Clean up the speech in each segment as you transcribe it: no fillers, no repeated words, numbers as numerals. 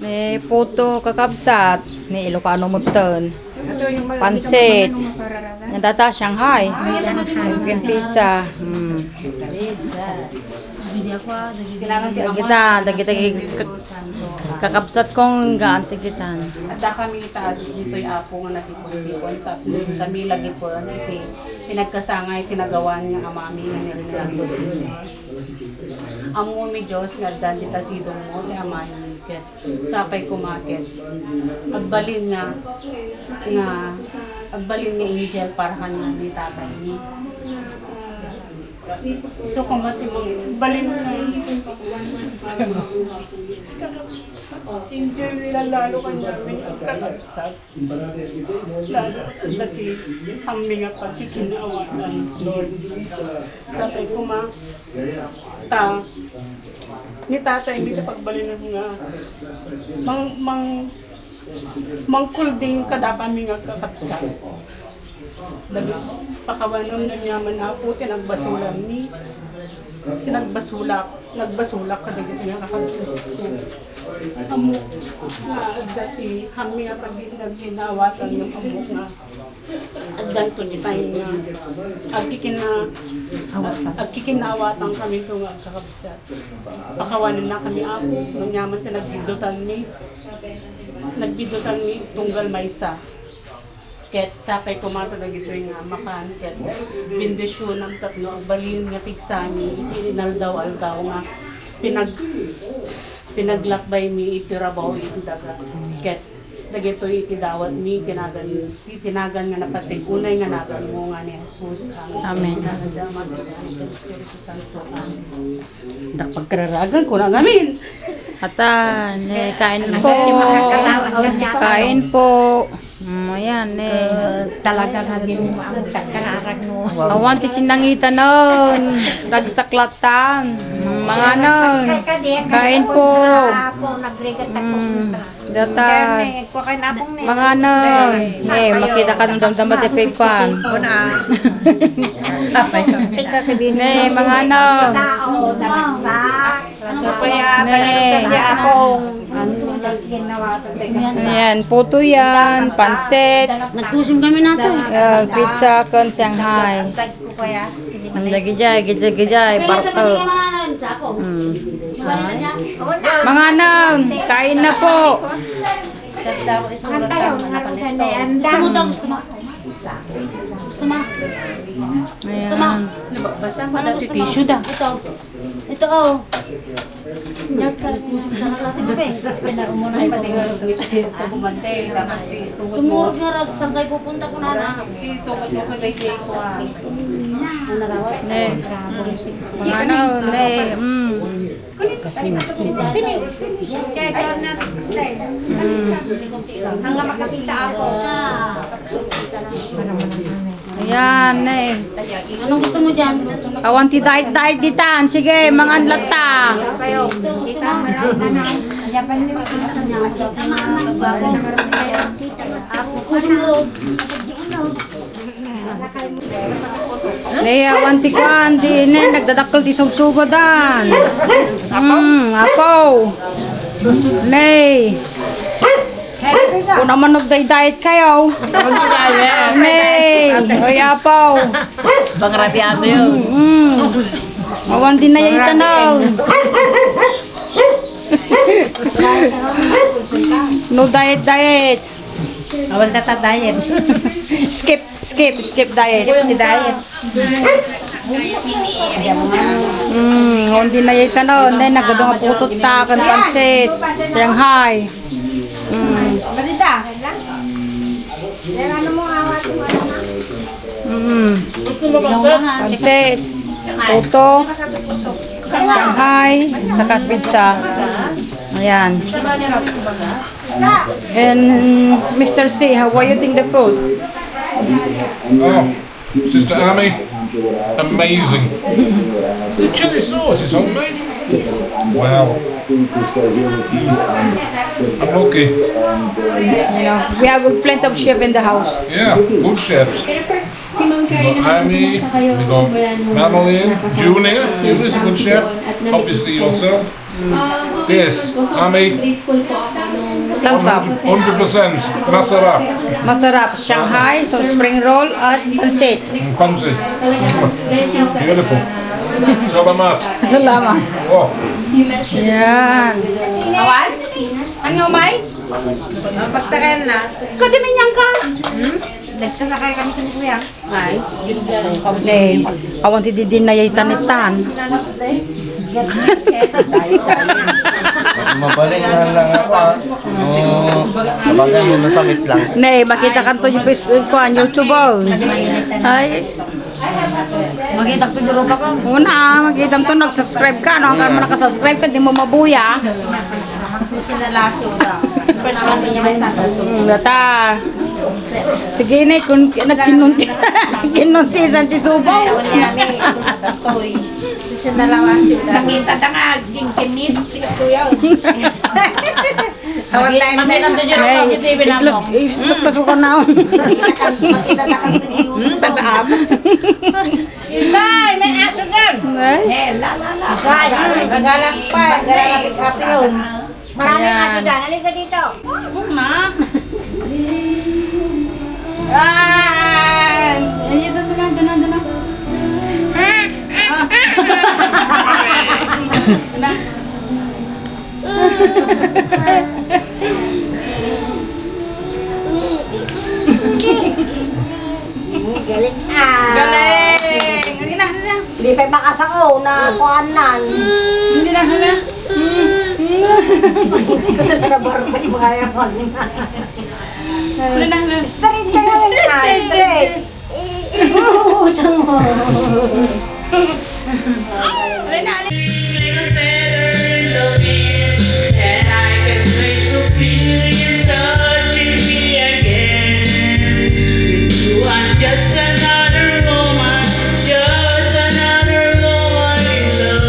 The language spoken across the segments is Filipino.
Ni puto kakabsat. Ni Ilocano Muton. Pansit. Yung data Shanghai. Yung pizza. Dagita kakabsat kong gaanti kita. At kami dito yung apo nga natipon-tipon. Kami lagi po, pinagkasangay, pinagawan nga amami nga nirinagdo siya. Amo mi Diyos nga dan dita sidong mo, ni amahin ket. Sapay kumakit. Agbalin nga angel para kanya ni tatay ni. So kumati mong balin na angel nila lalo kanyang kakabsat. Lalo dati kami nga pagkikinawatan, Lord. Sapay ni tatay mi kapagbalin nga mangkulding kadapan mi nga kakabsat. Dagi pakawanon na nyaman ako, tinagbasulan ni. Nagbasulak kadagit nga kakabsat ko. Amo nga dati kami nga pag-ginawatan yung amok nga. At ganito ni tayo nga agkikinawatan kami ito nga kakabsat. Pakawanon na kami ako, nung nyaman nagbidutan ni tunggal maysa. Ket sapay kumata na gito yung makan, ket bindisyon ng tatlo, balin nga tigsani, inaldaw-aldaw nga, pinaglakbay mi itirabaw itidaga. Ket dagito itidawat mi, tinagan nga napatigunay nga nagan mo nga ni Jesus. Amen. Dakpagkararagan ko na ngamin. Atan, kain po. Kain po. Ayan, Talaga na din mo ang takararag mo. Awan ti sinangita nun. Nagsaklatan. Mga nun. Kain po. Data. Mga nun. Makita ka nung damdamat epig pa. Mga nun. Ayan, puto yan. Pansit. Nagkusim kami nato. Pizza con Shanghai. Gijay, parto. Mga nang, kain na po. Gusto mo? Ayan. Basta mo na tissue da. Ito oh. Sumurot nga rin, saan kayo pupunta ko na na? Mga nang, Hanggang makakita ako. Ayan, Anong gusto mo dyan? awan ti diet ditan. Sige, mga anlata. Awan ti kwan, di nagdadakkel ti subsugodan. Apo. Nay. Kung naman nagday-diet kayo. Nay. Oy, apo. Bang rabiado yun. Awan din na yung itanaw. No diet. Awan tata diet. Skip diet. Diet. Awan din na yung itanaw. Nagadong putot ta, kan pansit. Shanghai. Balita. Ano mo awat mo? Pansit. Puto. Shanghai. Saka pizza. Ayan. And Mr. C, how are you think the food? Oh, Sister Amy, amazing. The chili sauce is homemade. Wow. I'm lucky. You know, we have plenty of chef in the house. Yeah, good chefs. Si Ma'am Karen, We've got Amy, we've got Madeline, Junior. Junior's a good chef. Obviously yourself. Yes, Ami, Thumbs up. 100%. Masarap. Masarap. Shanghai, so spring roll at pansit. Pansy. Beautiful. Salamat. Salamat. Oh, Yan. Awan? Ano, May? Pagsakyan na. Kadiminyang ka. Nagkasakay kami sa kuya. Ay. Ne, awan ti din na tanitan. Mabalik na lang ako. Kapag nasamit lang. Ne, makita kan to yung Facebook ko ang YouTube. Ay, Makita ko yung ropa ko. una, makita mo to, nag-subscribe ka. No? Kaya mo nakasubscribe ka, di mo mabuya. Sinalaso na. Naman niya may santo. Nata. Sige na, kung nagkinunti, kinuntisan ti subaw. Sinalaso na. Nakita ta nga, ginginit. Ito yan. Tawag tayo na lang to yung ropa. Ito yung pinamo. Isuklas ko na. Makita na kami to yung Tataam. Isay, may aso gan. Ay, Isay. Magalang pa. Magalang pick-up yun. Maraming aso dyan. Halika dito. Huwag na. Ay, dito na. Galing. Galing. Hindi pa makasao na kuanan. Hindi na. Kasi narabar pa yung mga yaman. Straight ka na yun. Straight. Ibuhusan mo. Just another woman in love.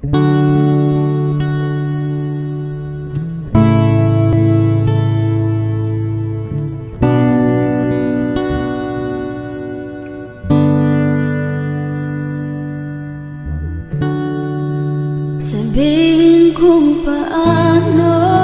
Sabihin kung paano